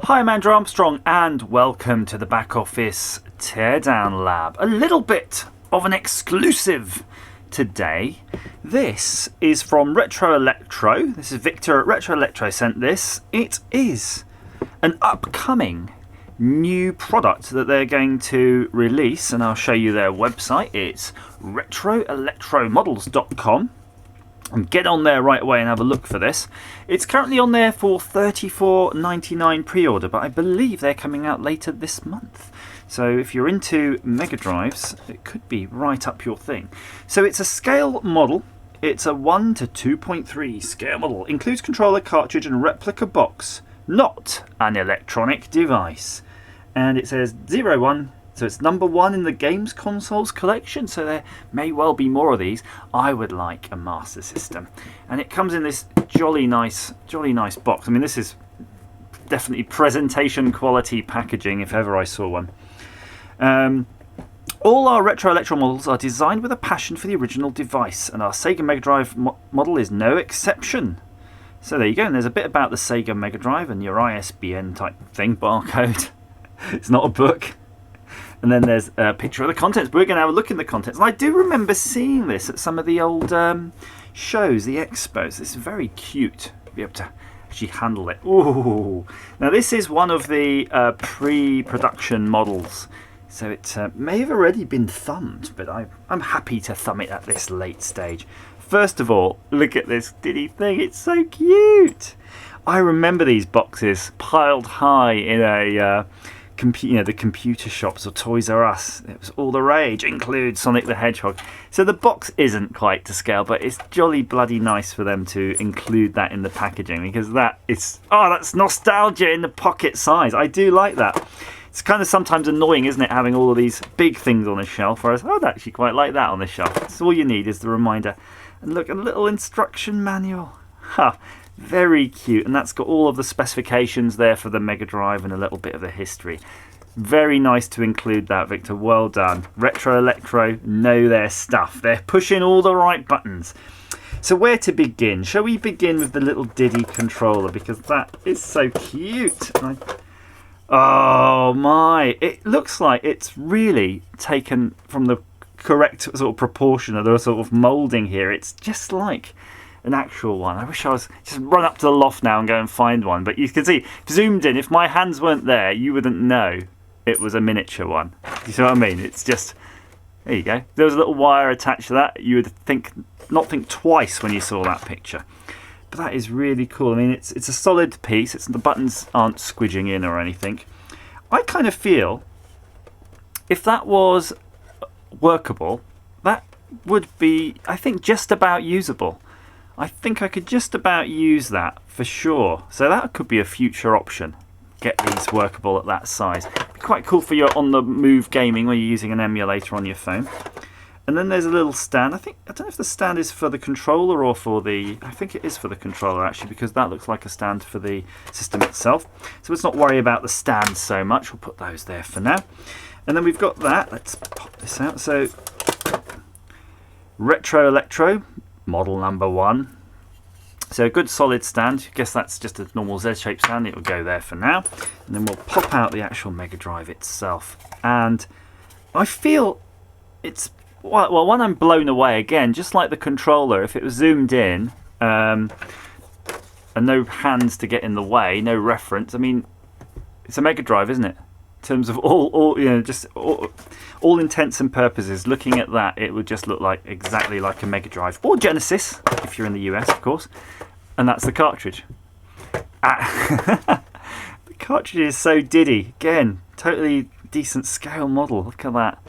Hi, I'm Andrew Armstrong and welcome to the Back Office Teardown Lab. A little bit of an exclusive today. This is from Retro Electro. This is Victor at Retro Electro sent this. It is an upcoming new product that they're going to release, and I'll show you their website. It's retroelectromodels.com. And get on there right away and have a look for this. It's currently on there for $34.99 pre-order, but I believe they're coming out later this month. So if you're into Mega Drives, it could be right up your thing. So it's a scale model. It's a 1 to 2.3 scale model. Includes controller, cartridge and replica box. Not an electronic device. And it says 01. So it's number 1 in the games consoles collection, so there may well be more of these. I would like a Master System. And it comes in this jolly nice box. I mean, this is definitely presentation quality packaging if ever I saw one. All our Retro Electro models are designed with a passion for the original device, and our Sega Mega Drive model is no exception. So there you go, and there's a bit about the Sega Mega Drive and your ISBN type thing, barcode. It's not a book. And then there's a picture of the contents. We're going to have a look in the contents. And I do remember seeing this at some of the old shows, the expos. It's very cute to be able to actually handle it. Ooh. Now this is one of the pre-production models. So it may have already been thumbed, but I'm happy to thumb it at this late stage. First of all, look at this diddy thing. It's so cute. I remember these boxes piled high in a... the computer shops or Toys R Us. It was all the rage. Include Sonic the Hedgehog. So the box isn't quite to scale, but it's jolly bloody nice for them to include that in the packaging, because that's nostalgia in the pocket size. I do like that. It's kind of sometimes annoying, isn't it, having all of these big things on a shelf, whereas I'd actually quite like that on the shelf. That's all you need is the reminder. And look, a little instruction manual. Very cute, and that's got all of the specifications there for the Mega Drive and a little bit of the history. Very nice to include that, Victor. Well done. Retro Electro know their stuff. They're pushing all the right buttons. So where to begin? Shall we begin with the little Diddy controller, because that is so cute. Oh my, it looks like it's really taken from the correct sort of proportion of the sort of moulding here. It's just like an actual one. I wish I was just run up to the loft now and go and find one, but you can see zoomed in, if my hands weren't there you wouldn't know it was a miniature one. You see what I mean? It's just, there you go, there was a little wire attached to that. You would not think twice when you saw that picture, but that is really cool. I mean, it's a solid piece. The buttons aren't squidging in or anything. I kind of feel if that was workable, that would be, I think, just about usable. I think I could just about use that for sure. So that could be a future option. Get these workable at that size. Be quite cool for your on-the-move gaming where you're using an emulator on your phone. And then there's a little stand. I don't know if the stand is for the controller or for the... I think it is for the controller actually, because that looks like a stand for the system itself. So let's not worry about the stand so much. We'll put those there for now. And then we've got that. Let's pop this out. So Retro Electro. Model number 1. So a good solid stand. I guess that's just a normal Z-shaped stand. It will go there for now. And then we'll pop out the actual Mega Drive itself. And I feel it's... Well, one, I'm blown away again. Just like the controller, if it was zoomed in and no hands to get in the way, no reference. I mean, it's a Mega Drive, isn't it? In terms of all intents and purposes, looking at that, it would just look like exactly like a Mega Drive or Genesis if you're in the US, of course. And that's the cartridge. The cartridge is so diddy. Again, totally decent scale model. Look at that.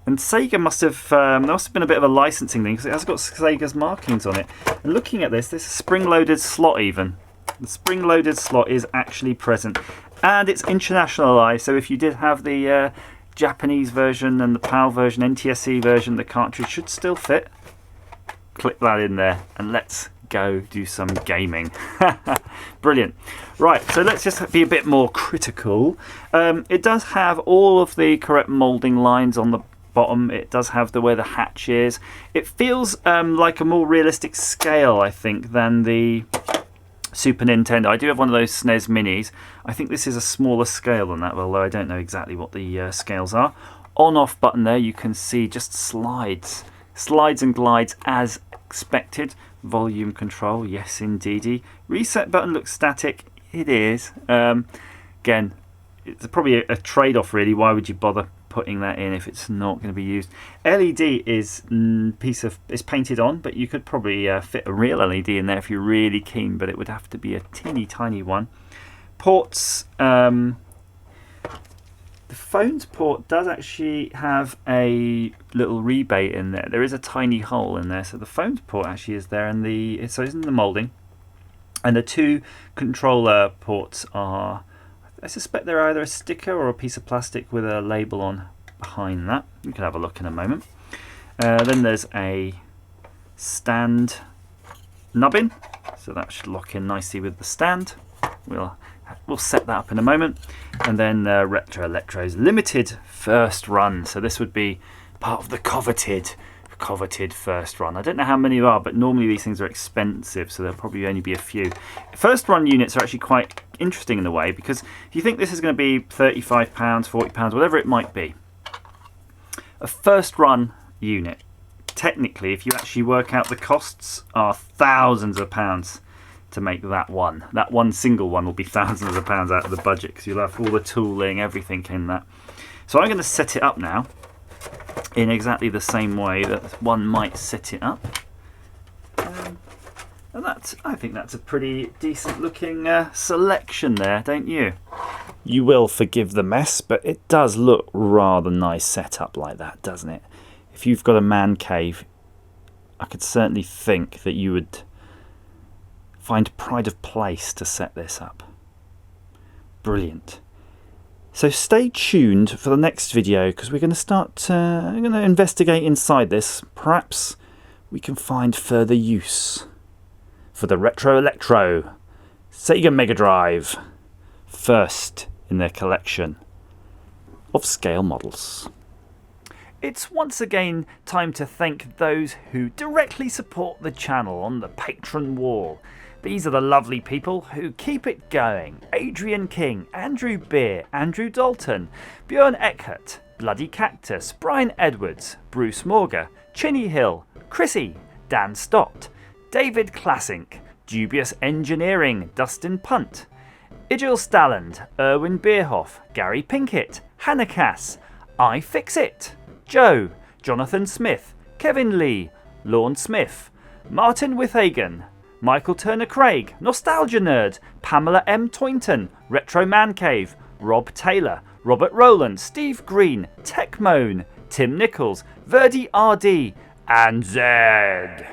And Sega must have there must have been a bit of a licensing thing, because it has got Sega's markings on it. And looking at this, there's a spring-loaded slot even. The spring-loaded slot is actually present. And it's internationalized, so if you did have the Japanese version and the PAL version, NTSC version, the cartridge should still fit. Click that in there and let's go do some gaming. Brilliant. Right, so let's just be a bit more critical. It does have all of the correct moulding lines on the bottom. It does have where the hatch is. It feels like a more realistic scale, I think, than the Super Nintendo. I do have one of those SNES Minis. I think this is a smaller scale than that, although I don't know exactly what the scales are. On-off button there, you can see just slides. Slides and glides as expected. Volume control, yes indeedy. Reset button looks static. It is. Again, it's probably a trade-off really. Why would you bother putting that in if it's not going to be used? LED is painted on, but you could probably fit a real LED in there if you're really keen, but it would have to be a teeny tiny one. Ports, the phone's port does actually have a little rebate in there. There is a tiny hole in there, so the phone's port actually is there, and so it's in the moulding. And the two controller ports are, I suspect they're either a sticker or a piece of plastic with a label on behind that. You can have a look in a moment. Then there's a stand nubbin, so that should lock in nicely with the stand. We'll set that up in a moment. And then Retro Electro's limited first run. So this would be part of the coveted first run. I don't know how many there are, but normally these things are expensive, so there'll probably only be a few. First run units are actually quite interesting in a way, because if you think this is going to be £35, £40, whatever it might be, a first run unit, technically, if you actually work out the costs, are thousands of pounds to make that one. That one single one will be thousands of pounds out of the budget, because you'll have all the tooling, everything in that. So I'm going to set it up now in exactly the same way that one might set it up. And I think that's a pretty decent looking selection there, don't you? You will forgive the mess, but it does look rather nice set up like that, doesn't it? If you've got a man cave, I could certainly think that you would find pride of place to set this up. Brilliant. So stay tuned for the next video, because we're going to start I'm going to investigate inside this. Perhaps we can find further use for the Retro Electro Sega Mega Drive, first in their collection of scale models. It's once again time to thank those who directly support the channel on the Patreon wall. These are the lovely people who keep it going. Adrian King, Andrew Beer, Andrew Dalton, Björn Eckert, Bloody Cactus, Brian Edwards, Bruce Morga, Chinny Hill, Chrissy, Dan Stott, David Classink, Dubious Engineering, Dustin Punt, Igil Stalland, Erwin Beerhoff, Gary Pinkett, Hannah Cass, iFixit, Joe, Jonathan Smith, Kevin Lee, Lorne Smith, Martin Withagen, Michael Turner Craig, Nostalgia Nerd, Pamela M. Toynton, Retro Man Cave, Rob Taylor, Robert Rowland, Steve Green, Techmoan, Tim Nichols, Verdi RD, and Zed.